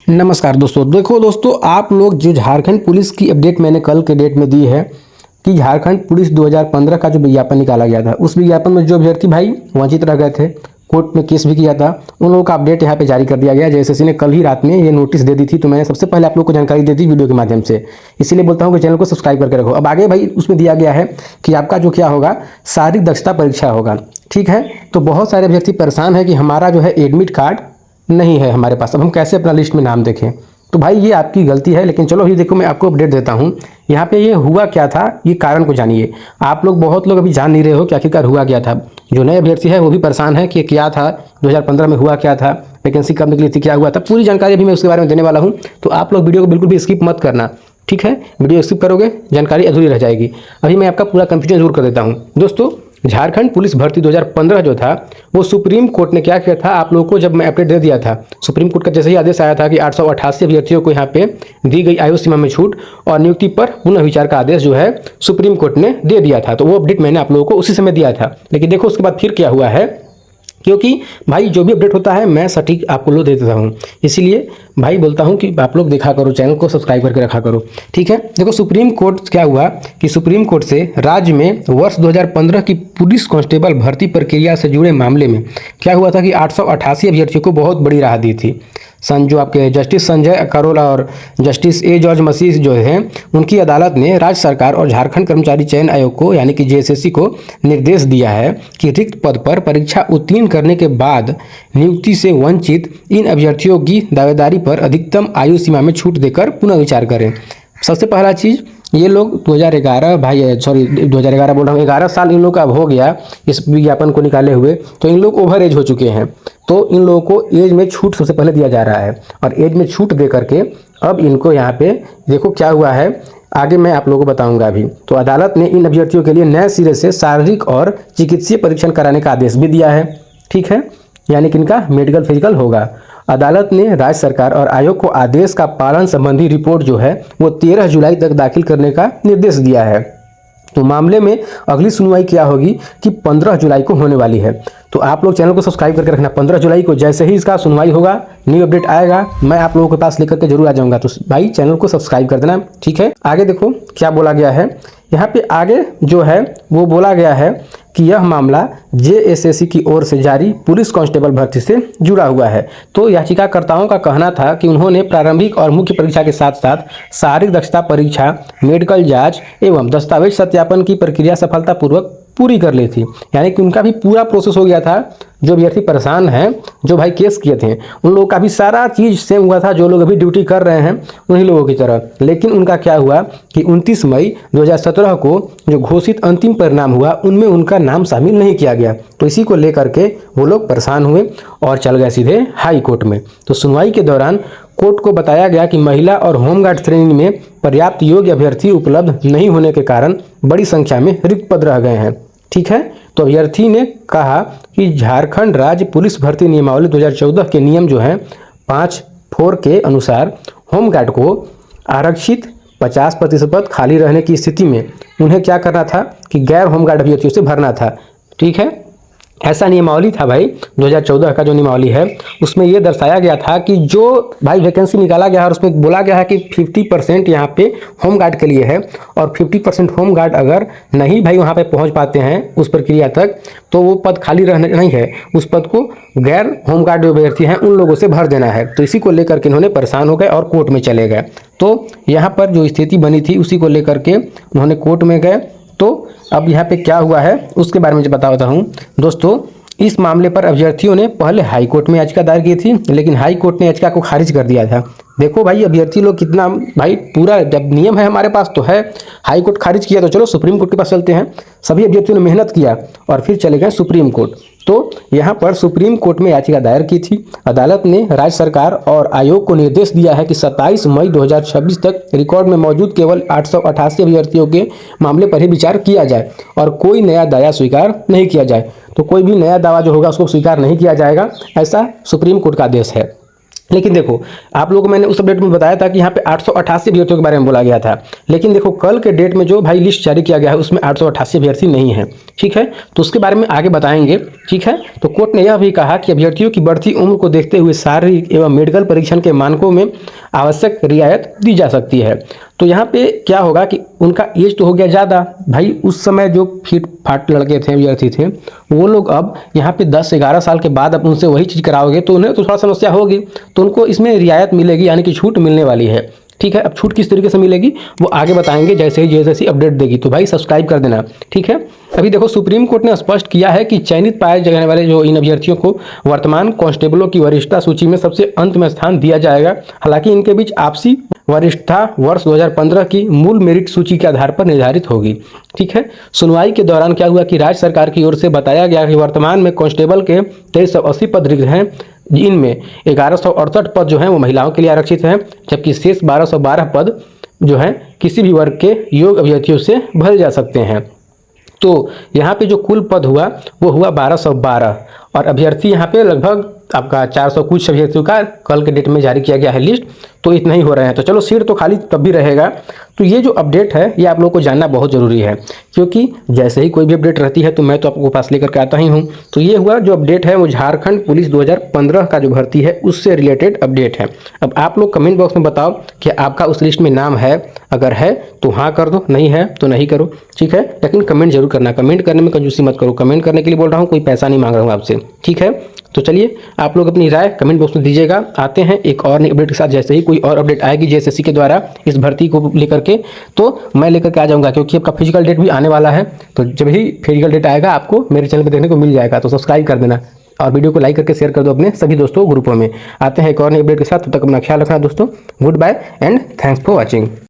नमस्कार दोस्तों। देखो दोस्तों, आप लोग जो झारखंड पुलिस की अपडेट मैंने कल के डेट में दी है कि झारखंड पुलिस 2015 का जो विज्ञापन निकाला गया था, उस विज्ञापन में जो अभ्यर्थी भाई वंचित रह गए थे, कोर्ट में केस भी किया था, उन लोगों का अपडेट यहाँ पे जारी कर दिया गया। जेएसएससी ने कल ही रात में ये नोटिस दे दी थी, तो मैंने सबसे पहले आप लोग को जानकारी दे दी वीडियो के माध्यम से। इसीलिए बोलता हूँ कि चैनल को सब्सक्राइब करके रखो। अब आगे भाई उसमें दिया गया है कि आपका जो क्या होगा, शारीरिक दक्षता परीक्षा होगा। ठीक है, तो बहुत सारे अभ्यर्थी परेशान है कि हमारा जो है एडमिट कार्ड नहीं है हमारे पास, अब हम कैसे अपना लिस्ट में नाम देखें। तो भाई ये आपकी गलती है, लेकिन चलो ये देखो, मैं आपको अपडेट देता हूँ। यहाँ पे ये हुआ क्या था, ये कारण को जानिए। आप लोग बहुत लोग अभी जान नहीं रहे हो कि आखिरकार हुआ क्या था। जो नए अभ्यर्थी है वो भी परेशान है कि क्या था, 2015 में हुआ क्या था, वैकेंसी कब निकली थी, क्या हुआ था। पूरी जानकारी अभी मैं उसके बारे में देने वाला हूँ, तो आप लोग वीडियो को बिल्कुल भी स्किप मत करना। ठीक है, वीडियो स्किप करोगे जानकारी अधूरी रह जाएगी। अभी मैं आपका पूरा कंफ्यूजन दूर कर देता हूँ। दोस्तों, झारखंड पुलिस भर्ती 2015 जो था, वो सुप्रीम कोर्ट ने क्या किया था, आप लोगों को जब मैं अपडेट दे दिया था, सुप्रीम कोर्ट का जैसे ही आदेश आया था कि 888 अभ्यर्थियों को यहाँ पे दी गई आयु सीमा में छूट और नियुक्ति पर पुनः विचार का आदेश जो है सुप्रीम कोर्ट ने दे दिया था। तो वो अपडेट मैंने आप लोगों को उसी समय दिया था। लेकिन देखो उसके बाद फिर क्या हुआ है, क्योंकि भाई जो भी अपडेट होता है मैं सटीक आपको लोग दे देता हूँ। इसीलिए भाई बोलता हूँ कि आप लोग देखा करो, चैनल को सब्सक्राइब करके रखा करो। ठीक है, देखो सुप्रीम कोर्ट क्या हुआ कि सुप्रीम कोर्ट से राज्य में वर्ष 2015 की पुलिस कांस्टेबल भर्ती प्रक्रिया से जुड़े मामले में क्या हुआ था कि 888 अभ्यर्थियों को बहुत बड़ी राहत दी थी। जो आपके जस्टिस संजय करोल और जस्टिस ए जॉर्ज मसीह जो हैं, उनकी अदालत ने राज्य सरकार और झारखंड कर्मचारी चयन आयोग को यानी कि जेएसएससी को निर्देश दिया है कि रिक्त पद पर परीक्षा उत्तीर्ण करने के बाद नियुक्ति से वंचित इन अभ्यर्थियों की दावेदारी पर अधिकतम आयु सीमा में छूट देकर पुनः विचार करें। सबसे पहला चीज़, ये लोग 2011 2011 बोल रहा हूँ, 11 साल इन लोग का अब हो गया इस विज्ञापन को निकाले हुए, तो इन लोग ओवर एज हो चुके हैं। तो इन लोगों को एज में छूट सबसे पहले दिया जा रहा है, और एज में छूट दे करके अब इनको यहाँ पे देखो क्या हुआ है, आगे मैं आप लोगों को बताऊंगा अभी। तो अदालत ने इन अभ्यर्थियों के लिए नए सिरे से शारीरिक और चिकित्सीय परीक्षण कराने का आदेश भी दिया है। ठीक है, यानी कि इनका मेडिकल फिजिकल होगा। अदालत ने राज्य सरकार और आयोग को आदेश का पालन संबंधी रिपोर्ट जो है वो 13 जुलाई तक दाखिल करने का निर्देश दिया है। तो मामले में अगली सुनवाई क्या होगी कि 15 जुलाई को होने वाली है। तो आप लोग चैनल को सब्सक्राइब करके रखना। 15 जुलाई को जैसे ही इसका सुनवाई होगा, न्यू अपडेट आएगा, मैं आप लोगों के पास लेकर के जरूर आ जाऊंगा। तो भाई चैनल को सब्सक्राइब कर देना। ठीक है, आगे देखो क्या बोला गया है। यहाँ पे आगे जो है वो बोला गया है कि यह मामला जेएसएससी की ओर से जारी पुलिस कांस्टेबल भर्ती से जुड़ा हुआ है। तो याचिकाकर्ताओं का कहना था कि उन्होंने प्रारंभिक और मुख्य परीक्षा के साथ साथ शारीरिक दक्षता परीक्षा, मेडिकल जांच एवं दस्तावेज सत्यापन की प्रक्रिया सफलतापूर्वक पूरी कर ली थी। यानी कि उनका भी पूरा प्रोसेस हो गया था। जो अभ्यर्थी परेशान हैं, जो भाई केस किए थे, उन लोगों का भी सारा चीज़ सेम हुआ था, जो लोग अभी ड्यूटी कर रहे हैं उन्हीं लोगों की तरह। लेकिन उनका क्या हुआ कि 29 मई 2017 को जो घोषित अंतिम परिणाम हुआ, उनमें उनका नाम शामिल नहीं किया गया। तो इसी को लेकर के वो लोग परेशान हुए और चल गए सीधे हाई कोर्ट में। तो सुनवाई के दौरान कोर्ट को बताया गया कि महिला और होमगार्ड श्रेणी में पर्याप्त योग्य अभ्यर्थी उपलब्ध नहीं होने के कारण बड़ी संख्या में रिक्त पद रह गए हैं। ठीक है, तो अभ्यर्थी ने कहा कि झारखंड राज्य पुलिस भर्ती नियमावली 2014 के नियम जो हैं 5(4) के अनुसार होमगार्ड को आरक्षित 50% पद खाली रहने की स्थिति में उन्हें क्या करना था कि गैर होमगार्ड अभ्यर्थियों से भरना था। ठीक है, ऐसा नियमावली था भाई। 2014 का जो नियमावली है उसमें ये दर्शाया गया था कि जो भाई वैकेंसी निकाला गया है और उसमें बोला गया है कि 50% यहाँ पे होमगार्ड के लिए है, और 50% होमगार्ड अगर नहीं भाई वहाँ पे पहुँच पाते हैं उस प्रक्रिया तक, तो वो पद खाली रहना नहीं है, उस पद को गैर होमगार्ड जो अभ्यर्थी हैं उन लोगों से भर देना है। तो इसी को लेकर के इन्होंने परेशान हो गए और कोर्ट में चले गए। तो यहाँ पर जो स्थिति बनी थी उसी को लेकर के उन्होंने कोर्ट में गए। तो अब यहाँ पे क्या हुआ है उसके बारे में बताता हूँ। दोस्तों, इस मामले पर अभ्यर्थियों ने पहले हाई कोर्ट में याचिका दायर की थी, लेकिन हाई कोर्ट ने याचिका को खारिज कर दिया था। देखो भाई अभ्यर्थी लोग कितना भाई, पूरा जब नियम है हमारे पास तो है, हाई कोर्ट खारिज किया तो चलो सुप्रीम कोर्ट के पास चलते हैं। सभी अभ्यर्थियों ने मेहनत किया और फिर चले गए सुप्रीम कोर्ट। तो यहाँ पर सुप्रीम कोर्ट में याचिका दायर की थी। अदालत ने राज्य सरकार और आयोग को निर्देश दिया है कि 27 मई 2026 तक रिकॉर्ड में मौजूद केवल 888 अभ्यर्थियों के मामले पर ही विचार किया जाए और कोई नया दावा स्वीकार नहीं किया जाए। तो कोई भी नया दावा जो होगा उसको स्वीकार नहीं किया जाएगा, ऐसा सुप्रीम कोर्ट का आदेश है। लेकिन देखो, आप लोगों को मैंने उस अपडेट में बताया था कि यहाँ पे 888 अभ्यर्थियों के बारे में बोला गया था, लेकिन देखो कल के डेट में जो भाई लिस्ट जारी किया गया है उसमें 888 अभ्यर्थी नहीं है। ठीक है, तो उसके बारे में आगे बताएंगे। ठीक है, तो कोर्ट ने यह भी कहा कि अभ्यर्थियों की बढ़ती उम्र को देखते हुए शारीरिक एवं मेडिकल परीक्षण के मानकों में आवश्यक रियायत दी जा सकती है। तो यहाँ पे क्या होगा कि उनका एज तो हो गया ज़्यादा भाई, उस समय जो फिट फाट लड़के थे, विद्यार्थी थे, वो लोग अब यहाँ पे 10-11 साल के बाद अब उनसे वही चीज़ कराओगे तो उन्हें तो थोड़ा समस्या होगी, तो उनको इसमें रियायत मिलेगी, यानी कि छूट मिलने वाली है। ठीक है, अब छूट किस तरीके से मिलेगी वो आगे बताएंगे जैसे ही जैसी अपडेट देगी। तो भाई सब्सक्राइब कर देना। ठीक है, अभी देखो सुप्रीम कोर्ट ने स्पष्ट किया है कि चयनित पाए जाने वाले जो इन अभ्यर्थियों को वर्तमान कांस्टेबलों की वरिष्ठता सूची में सबसे अंत में स्थान दिया जाएगा। हालांकि इनके बीच आपसी वरिष्ठता वर्ष 2015 की मूल मेरिट सूची के आधार पर निर्धारित होगी। ठीक है, सुनवाई के दौरान क्या हुआ कि राज्य सरकार की ओर से बताया गया कि वर्तमान में कांस्टेबल के 2380 पद रिक्त हैं, इनमें 1168 पद जो हैं वो महिलाओं के लिए आरक्षित हैं, जबकि शेष 1212 पद जो हैं किसी भी वर्ग के योग्य अभ्यर्थियों से भरे जा सकते हैं। तो यहाँ पे जो कुल पद हुआ वो हुआ 1212 और अभ्यर्थी यहाँ पे लगभग आपका 400 कुछ अभ्यर्थियों का कल के डेट में जारी किया गया है लिस्ट, तो इतना ही हो रहे हैं। तो चलो सीट तो खाली तब भी रहेगा। तो ये जो अपडेट है ये आप लोगों को जानना बहुत ज़रूरी है, क्योंकि जैसे ही कोई भी अपडेट रहती है तो मैं तो आपको पास लेकर के आता ही हूँ। तो ये हुआ जो अपडेट है वो झारखंड पुलिस 2015 का जो भर्ती है उससे रिलेटेड अपडेट है। अब आप लोग कमेंट बॉक्स में बताओ कि आपका उस लिस्ट में नाम है, अगर है तो हाँ कर दो, नहीं है तो नहीं करो। ठीक है, लेकिन कमेंट जरूर करना, कमेंट करने में कंजूसी मत करो। कमेंट करने के लिए बोल रहा हूँ, कोई पैसा नहीं मांग रहा हूँ आपसे। ठीक है, तो चलिए आप लोग अपनी राय कमेंट बॉक्स में दीजिएगा। आते हैं एक और नई अपडेट के साथ। जैसे ही कोई और अपडेट आएगी जेएसएससी के द्वारा इस भर्ती को लेकर के तो मैं लेकर के आ जाऊंगा, क्योंकि आपका फिजिकल डेट भी आने वाला है। तो जब ही फिजिकल डेट आएगा आपको मेरे चैनल पर देखने को मिल जाएगा। तो सब्सक्राइब कर देना और वीडियो को लाइक करके शेयर कर दो अपने सभी दोस्तों ग्रुपों में। आते हैं एक और नई अपडेट के साथ, तब तक अपना ख्याल रखना दोस्तों। Goodbye and thanks for watching.